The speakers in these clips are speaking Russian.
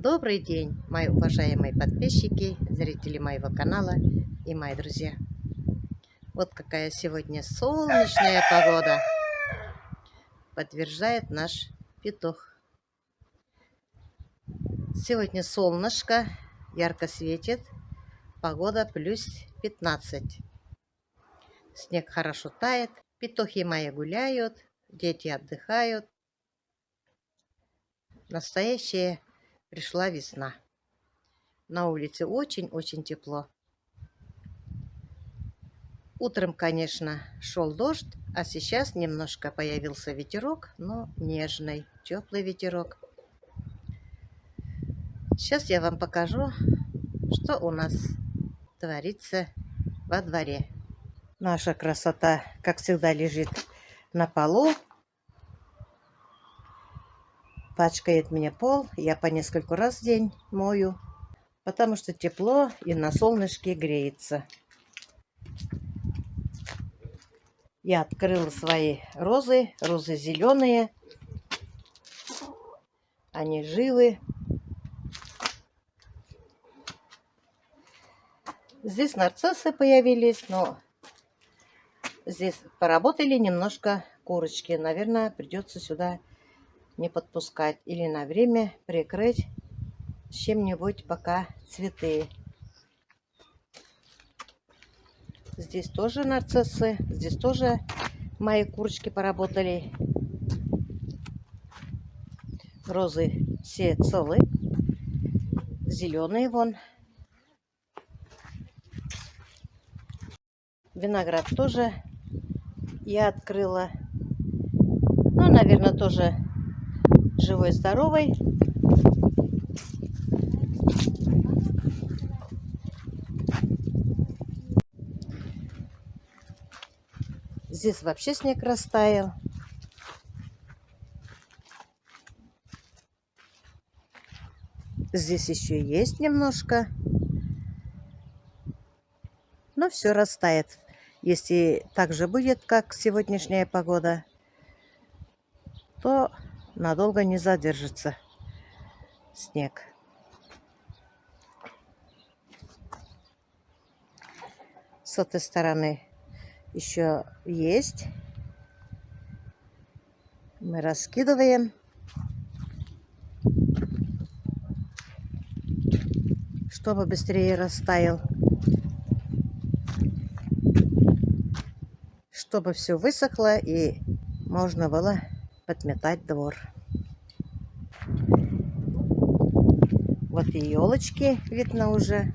Добрый день, мои уважаемые подписчики, зрители моего канала и мои друзья. Вот какая сегодня солнечная погода, подтверждает наш петух. Сегодня солнышко, ярко светит, погода плюс 15. Снег хорошо тает, петухи мои гуляют, дети отдыхают. Настоящая пришла весна. На улице очень-очень тепло. Утром, конечно, шел дождь, а сейчас немножко появился ветерок, но нежный, теплый ветерок. Сейчас я вам покажу, что у нас творится во дворе. Наша красота, как всегда, лежит на полу. Пачкает мне пол, я по несколько раз в день мою, потому что тепло и на солнышке греется. Я открыла свои розы зеленые, они живы. Здесь нарциссы появились, но здесь поработали немножко курочки. Наверное, придется сюда не подпускать или на время прикрыть чем-нибудь, пока цветы. Здесь тоже нарциссы, здесь тоже мои курочки поработали. Розы все целы, зеленые вон. Виноград тоже я открыла. Ну, наверное, тоже живой, здоровый. Здесь вообще снег растаял. Здесь еще есть немножко. Но все растает. Если так же будет, как сегодняшняя погода, то надолго не задержится снег. С этой стороны еще есть. Мы раскидываем, чтобы быстрее растаял, чтобы все высохло и можно было подметать двор. Вот и елочки видно уже.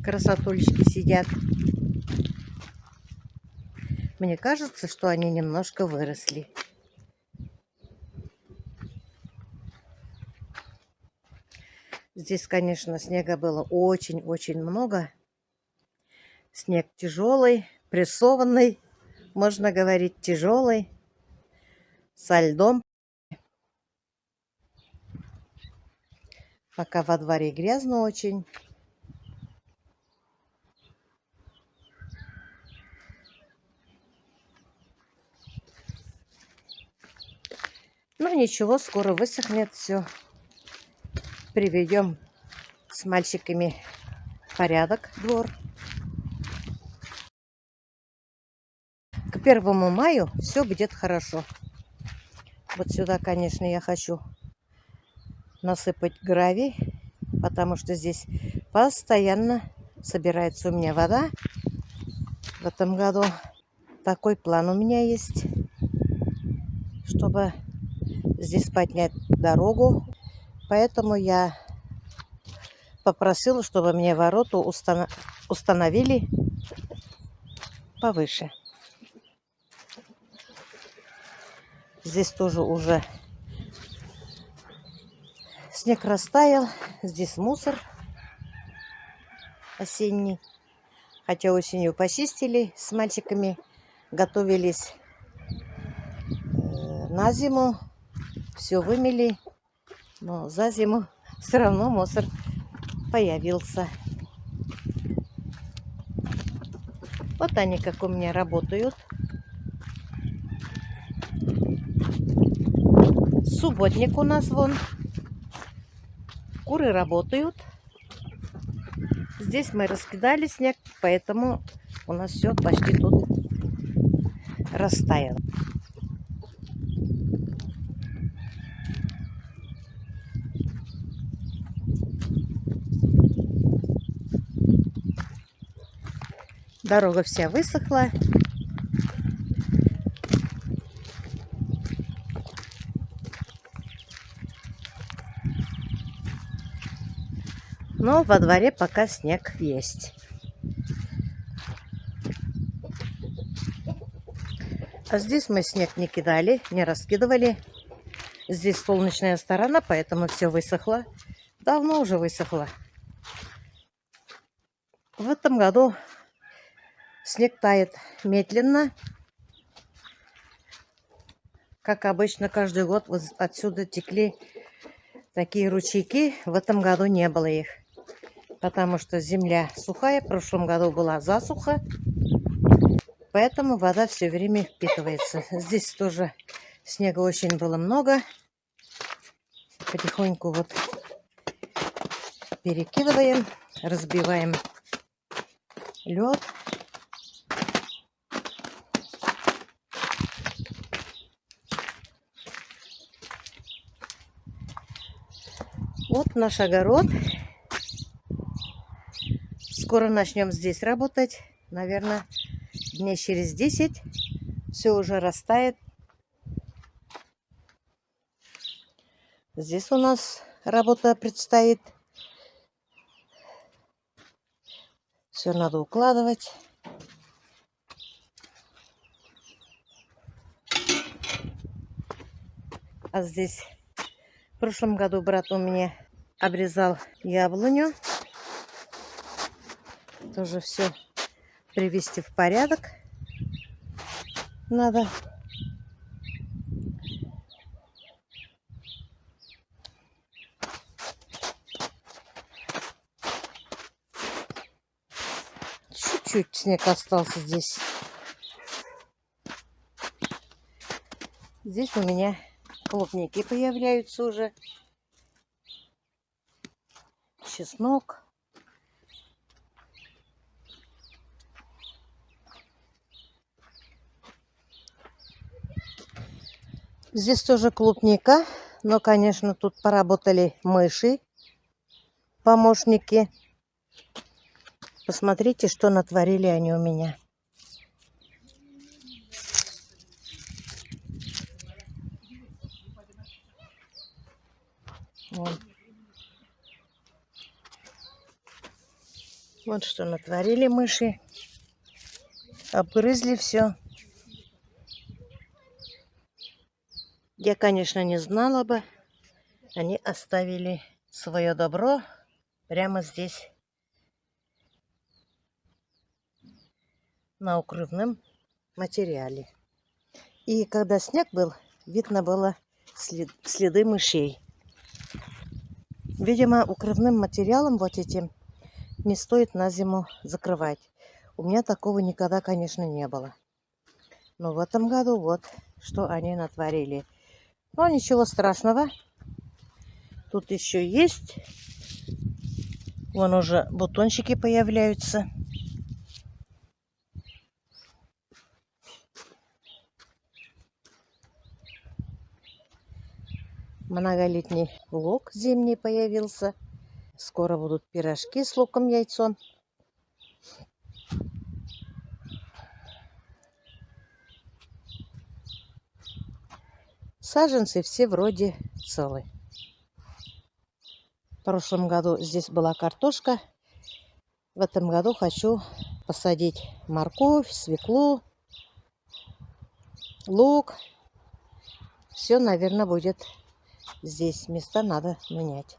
Красотульчики сидят. Мне кажется, что они немножко выросли. Здесь, конечно, снега было очень-очень много. Снег тяжелый, прессованный, можно говорить, тяжелый, со льдом. Пока во дворе грязно очень. Но ничего, скоро высохнет все. Приведем с мальчиками в порядок двор. К 1 мая все будет хорошо. Вот сюда, конечно, я хочу насыпать гравий, потому что здесь постоянно собирается у меня вода. В этом году такой план у меня есть, чтобы здесь поднять дорогу. Поэтому я попросила, чтобы мне ворота установили повыше. Здесь тоже уже снег растаял. Здесь мусор осенний. Хотя осенью почистили с мальчиками, готовились на зиму. Все вымели. Но за зиму все равно мусор появился. Вот они как у меня работают. Субботник у нас вон Куры работают. Здесь мы раскидали снег, поэтому у нас все почти тут растаяло. Дорога вся высохла. Но во дворе пока снег есть. А здесь мы снег не кидали, не раскидывали. Здесь солнечная сторона, поэтому все высохло. Давно уже высохло. В этом году снег тает медленно. Как обычно, каждый год вот отсюда текли такие ручейки. В этом году не было их. Потому что земля сухая. В прошлом году была засуха. Поэтому вода все время впитывается. Здесь тоже снега очень было много. Потихоньку вот перекидываем, разбиваем лед. Вот наш огород. Скоро начнем здесь работать. Наверное, дней через 10 все уже растает. Здесь у нас работа предстоит. Все надо укладывать. А здесь в прошлом году брат у меня обрезал яблоню. Тоже все привести в порядок надо. Чуть-чуть снег остался здесь. Здесь у меня клубники появляются уже. Чеснок. Здесь тоже клубника, но, конечно, тут поработали мыши, помощники. Посмотрите, что натворили они у меня. Вот что натворили мыши. Обгрызли все. Я, конечно, не знала бы. Они оставили свое добро прямо здесь, на укрывном материале. И когда снег был, видно было следы мышей. Видимо, укрывным материалом вот этим не стоит на зиму закрывать. У меня такого никогда, конечно, не было. Но в этом году вот что они натворили. Но ничего страшного. Тут еще есть. Вон уже бутончики появляются. Многолетний лук зимний появился. Скоро будут пирожки с луком, яйцом. Саженцы все вроде целы. В прошлом году здесь была картошка. В этом году хочу посадить морковь, свеклу, лук. Все, наверное, будет здесь. Места надо менять.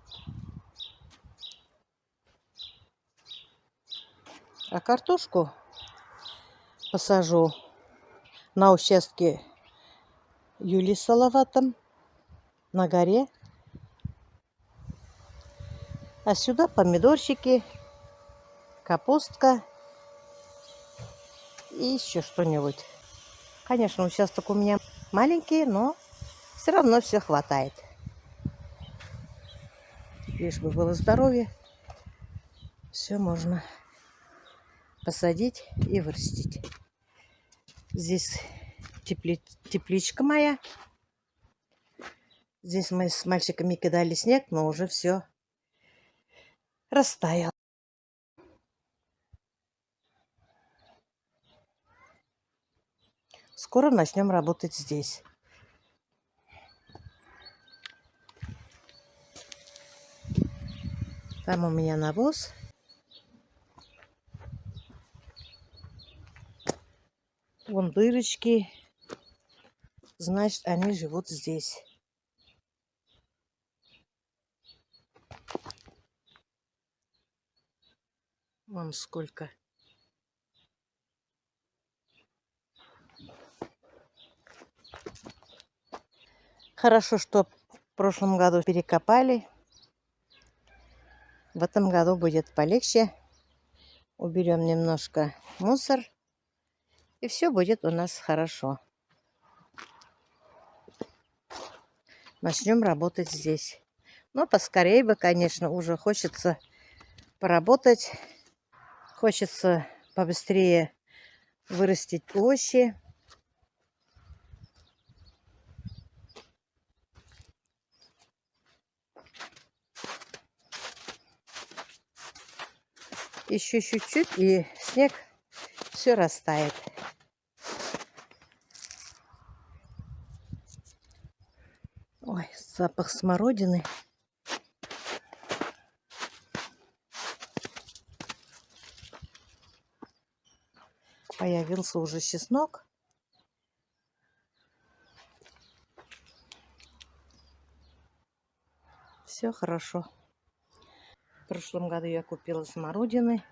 А картошку посажу на участке Юлии Салаватом, на горе. А сюда помидорчики, капустка и еще что-нибудь. Конечно, участок у меня маленький, но все равно все хватает. лишь бы было здоровье, все можно посадить и вырастить. Здесь тепличка моя. Здесь мы с мальчиками кидали снег, но уже все растаяло. Скоро начнем работать здесь. Там у меня навоз. Вон дырочки. Значит, они живут здесь. Вон сколько. Хорошо, что в прошлом году перекопали. В этом году будет полегче. Уберем немножко мусор. И все будет у нас хорошо. Начнем работать здесь. Но поскорее бы, конечно, уже хочется поработать. Хочется побыстрее вырастить овощи. Еще чуть-чуть, и снег все растает. Ой, запах смородины. Появился уже чеснок. Все хорошо. В прошлом году я купила смородины.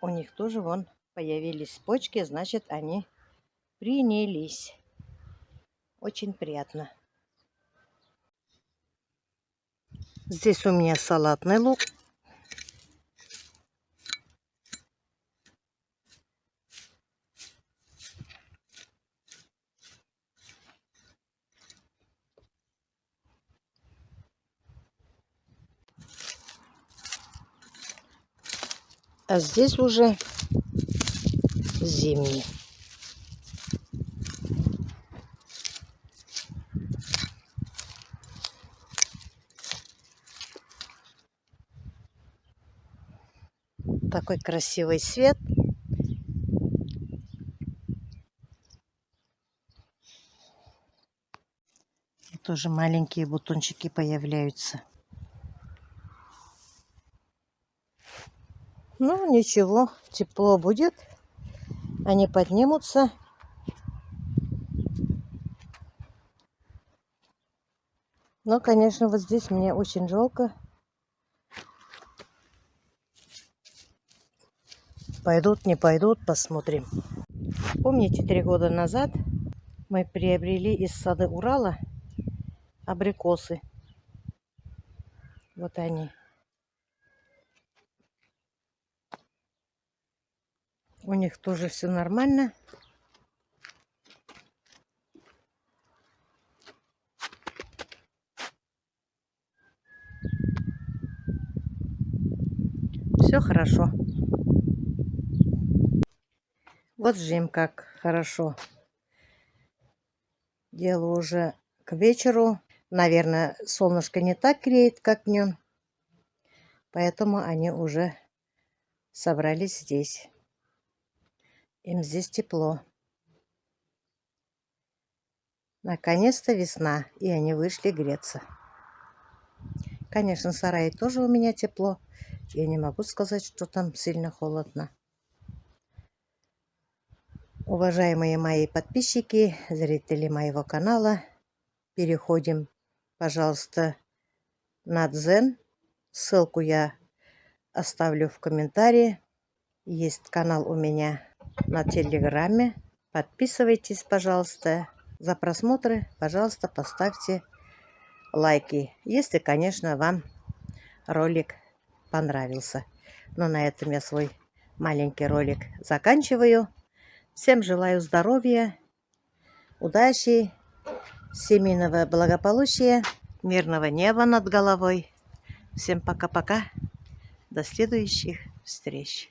У них тоже вон появились почки, значит, они принялись. Очень приятно. Здесь у меня салатный лук. А здесь уже зимний. Такой красивый свет. И тоже маленькие бутончики появляются. Ну, ничего, тепло будет. Они поднимутся. Но, конечно, вот здесь мне очень жалко. Пойдут, не пойдут, посмотрим. Помните, 3 года назад мы приобрели из сада Урала абрикосы. Вот они. У них тоже все нормально. Все хорошо. Вот жим как хорошо. Дело уже к вечеру. Наверное, солнышко не так греет, как днем. Поэтому они уже собрались здесь. Им здесь тепло. Наконец-то весна, и они вышли греться. Конечно, в сарае тоже у меня тепло. Я не могу сказать, что там сильно холодно. Уважаемые мои подписчики, зрители моего канала, переходим, пожалуйста, на Дзен. Ссылку я оставлю в комментарии. Есть канал у меня на Телеграме. Подписывайтесь, пожалуйста. За просмотры, пожалуйста, поставьте лайки, если, конечно, вам ролик понравился. Но на этом я свой маленький ролик заканчиваю. Всем желаю здоровья, удачи, семейного благополучия, мирного неба над головой. Всем пока-пока. До следующих встреч.